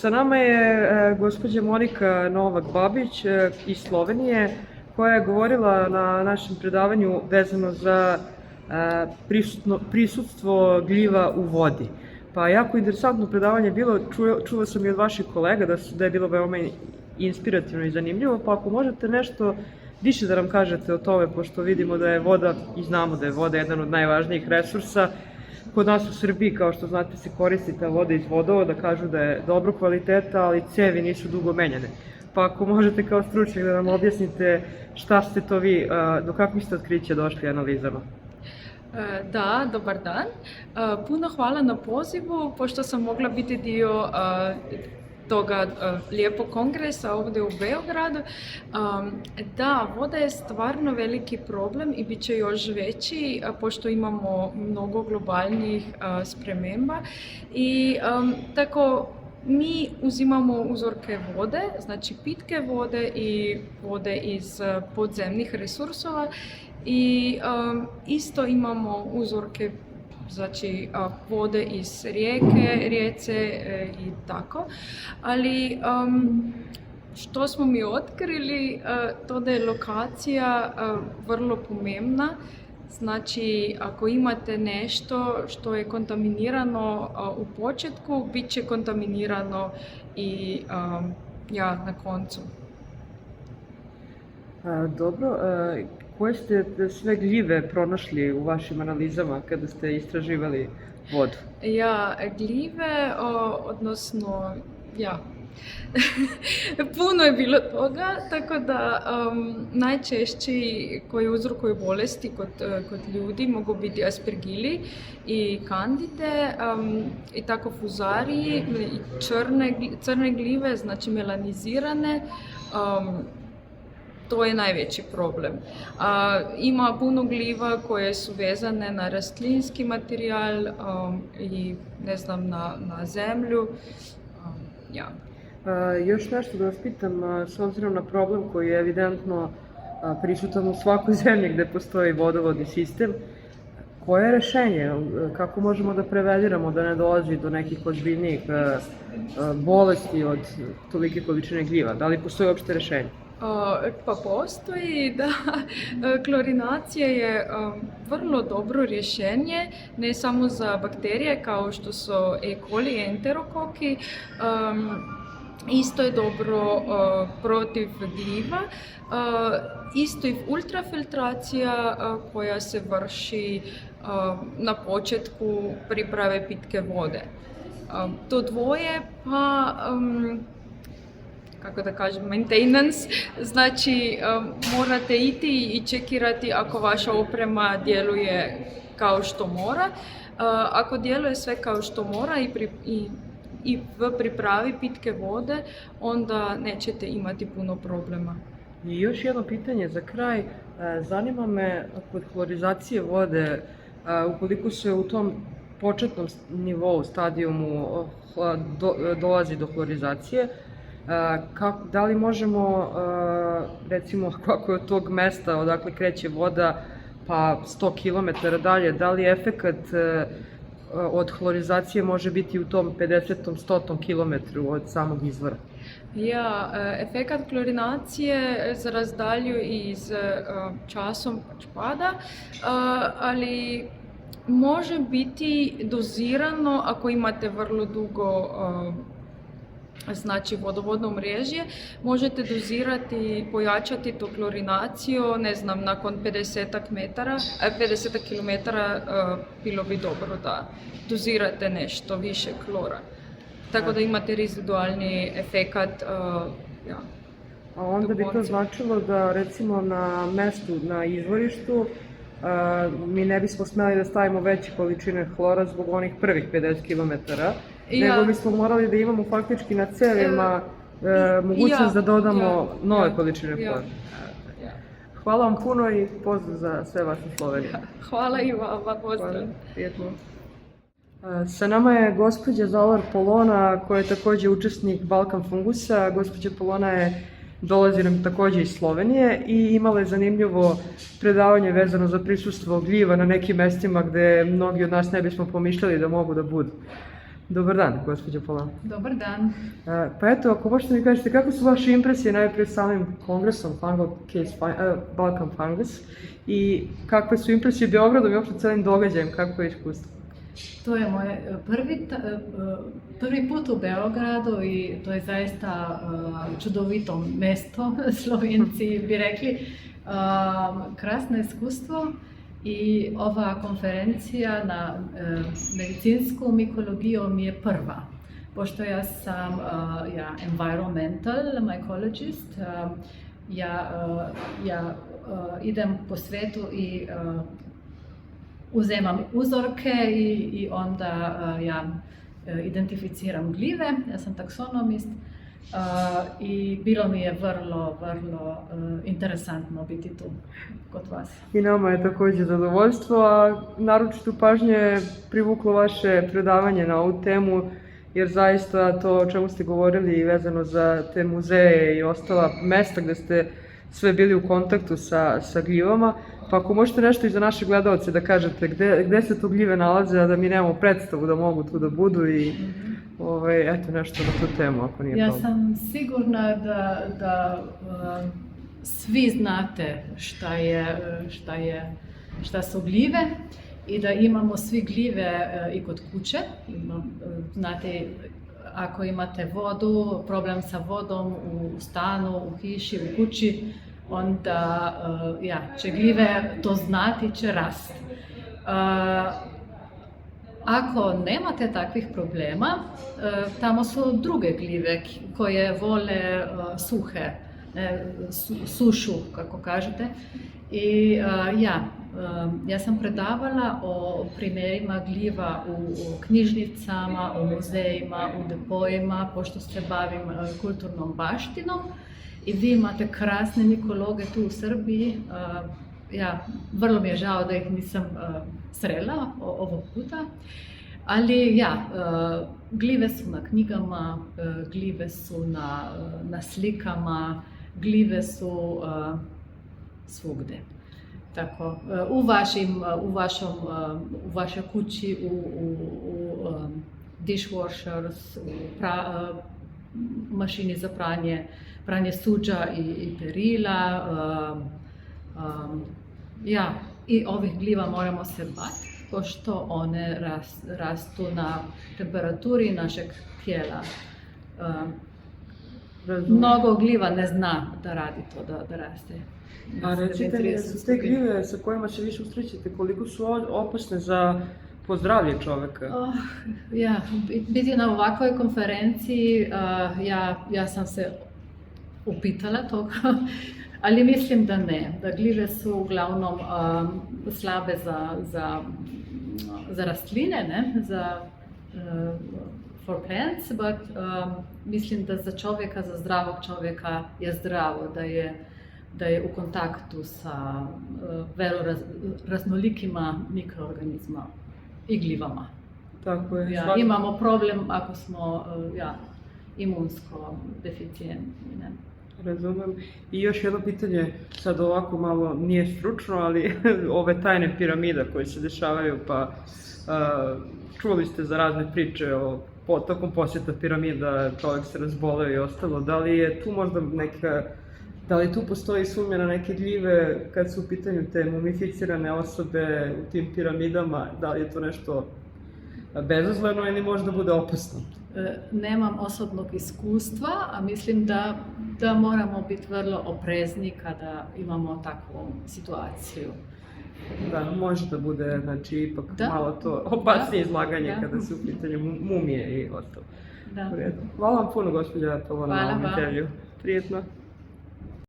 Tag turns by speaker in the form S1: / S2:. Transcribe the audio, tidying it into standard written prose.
S1: Sa nama je gospođa Monika Novak-Babić iz Slovenije, koja je govorila na našem predavanju vezano za prisutstvo gljiva u vodi. Pa jako interesantno predavanje bilo, čula sam i od vaših kolega da je bilo veoma inspirativno i zanimljivo, pa ako možete nešto više da nam kažete o tome, pošto vidimo da je voda, i znamo da je voda jedan od najvažnijih resursa. Kod nas u Srbiji, kao što znate, se koristi ta voda iz vodovoda, kažu da je dobro kvaliteta, ali cevi nisu dugo menjane. Pa ako možete kao stručnjak da nam objasnite šta ste to vi, do kakvih ste otkrića došli analizama?
S2: Da, dobar dan. Puno hvala na pozivu, pošto sam mogla biti dio toga lijepog kongresa ovdje u Beogradu. Da, voda je stvarno veliki problem i bit će još veći, pošto imamo mnogo globalnih sprememba. I tako mi uzimamo uzorke vode, znači pitke vode i vode iz podzemnih resursova i isto imamo uzorke, znači vode iz rijece i tako, ali što smo mi otkrili, to da je lokacija vrlo pomembna. Znači, ako imate nešto što je kontaminirano u početku, bit će kontaminirano i na koncu.
S1: Dobro, koje ste sve gljive pronašli u vašim analizama kada ste istraživali vodu?
S2: Gljive, odnosno, puno je bilo toga, tako da najčešći koji uzrokuju bolesti kod ljudi mogu biti aspergili i kandide i tako fuzariji i crne gljive, znači melanizirane. To je najveći problem. Ima puno gljiva koje su vezane na rastlinski materijal i na zemlju.
S1: Još nešto da vas pitam, s obzirom na problem koji je evidentno prisutan u svakoj zemlji gde postoji vodovodni sistem, koje je rešenje? Kako možemo da preveniramo da ne dolazi do nekih ozbiljnijih bolesti od tolike količine gljiva? Da li postoji uopšte rešenje?
S2: Pa postoji, da. Klorinacija je vrlo dobro rješenje, ne samo za bakterije kao što su E. coli i enterokoki, isto je dobro protiv gljiva, isto i ultrafiltracija koja se vrši na početku priprave pitke vode. To dvoje, pa kako da kažem, maintenance, znači morate iti i čekirati ako vaša oprema djeluje kao što mora. Ako djeluje sve kao što mora i v pripravi pitke vode, onda nećete imati puno problema.
S1: I još jedno pitanje za kraj, zanima me kod hlorizacije vode, ukoliko se u tom početnom nivou, stadijumu dolazi do hlorizacije, da li možemo, recimo, kako je od tog mesta odakle kreće voda pa 100 km dalje, da li efekat od hlorizacije može biti u tom 50-100 km od samog izvora?
S2: Efekat klorinacije se razdalju iz časom pada, ali može biti dozirano ako imate vrlo dugo vodovodno mrežje, možete dozirati, pojačati tu klorinaciju, nakon 50 km bilo bi dobro da dozirate nešto više klora. Tako da imate rezidualni efekat.
S1: A onda bi to značilo da recimo na mestu, na izvorištu, mi ne bismo smeli da stavimo veće količine hlora zbog onih prvih 50 km, nego bismo morali da imamo faktički na cevima mogućnost da dodamo nove količine hlora. Hvala vam puno i pozdrav za sve vas u Sloveniji.
S2: Hvala i vama, pozdrav.
S1: Prijetno. Sa nama je gospođa Zolar Polona, koja je takođe učesnik Balkan Fungusa. Gospođa Polona dolazi nam takođe iz Slovenije i imala je zanimljivo predavanje vezano za prisustvo gljiva na nekim mestima gde mnogi od nas ne bismo pomišljali da mogu da budu. Dobar dan, gospođo Polona.
S2: Dobar dan.
S1: Pa eto, ako možete mi kažete, kako su vaše impresije najprije samim kongresom Balkan Fungus i kakve su impresije Beogradom i uopšte celim događajem, kako je iskustvo?
S3: To je moj prvi put u Beogradu i to je zaista čudovito mesto, Slovenci bi rekli. Krasno iskustvo i ova konferencija na medicinsku mikologiju mi je prva. Pošto ja sam environmental mycologist, ja idem po svetu i uzemam uzorke i onda identificiram gljive, ja sam taksonomist i bilo mi je vrlo interesantno biti tu kod vas.
S1: I nama je također zadovoljstvo, a naročito pažnje je privuklo vaše predavanje na ovu temu, jer zaista to o čemu ste govorili vezano za te muzeje i ostala mesta gde ste sve bili u kontaktu sa gljivama, pa ako možete nešto i za naše gledalce da kažete gde se to gljive nalaze, a da mi nemamo predstavu da mogu tu da budu i eto nešto na tu temu ako nije problem.
S3: Ja sam sigurna da svi znate šta su gljive i da imamo svi gljive i kod kuće. Znate, ako imate vodu, problem sa vodom u stanu, u hiši, u kući, onda će gljive to znati, će rasti. Ako nemate takvih problema, tamo su druge gljive koje vole sušu, kako kažete. I ja sam predavala o primjerima gljiva u knjižnicama, u muzejima, u depojima, pošto se bavim kulturnom baštinom. I vi imate krasne mikologe tu u Srbiji. Vrlo mi je žao da ih nisam srela ovog puta. Ali gljive su na knjigama, gljive su na slikama, gljive su svugde. Tako, u vašoj kući, u dishwashers, u mašini za pranje suđa i perila. I ovih gljiva moramo se bati, pošto one rastu na temperaturi našeg tijela. Mnogo gljiva ne zna da radi to, da raste.
S1: A recite mi, su te gljive sa kojima se vi susrećete, koliko su opasne za zdravlje čoveka?
S3: Biti na ovakvoj konferenciji, ja sam se upitala toga, ali mislim da ne. Da gljive su uglavnom slabe za rastline, ne? For plants, but mislim da za čovjeka, za zdravog čovjeka je zdravo, da je u kontaktu sa raznolikima mikroorganizma i gljivama.
S1: Tako je.
S3: Imamo problem ako smo imunsko deficijentni.
S1: Razumem. I još jedno pitanje, sad ovako malo nije stručno, ali ove tajne piramida koje se dešavaju, pa čuli ste za razne priče tokom posjeta piramida, čovjek se razboleo i ostalo. Da li je tu možda da li tu postoji sumnja na neke gljive kad su u pitanju te mumificirane osobe u tim piramidama? Da li je to nešto bezazleno ili možda bude opasno?
S3: Nemam osobnog iskustva, a mislim da moramo biti vrlo oprezni kada imamo takvu situaciju.
S1: Da, može da bude, znači, ipak malo to opasnije izlaganje kada su u pitanju mumije i ostalo. Hvala vam puno, gospođa Polona, na ovom intervju. Prijetno.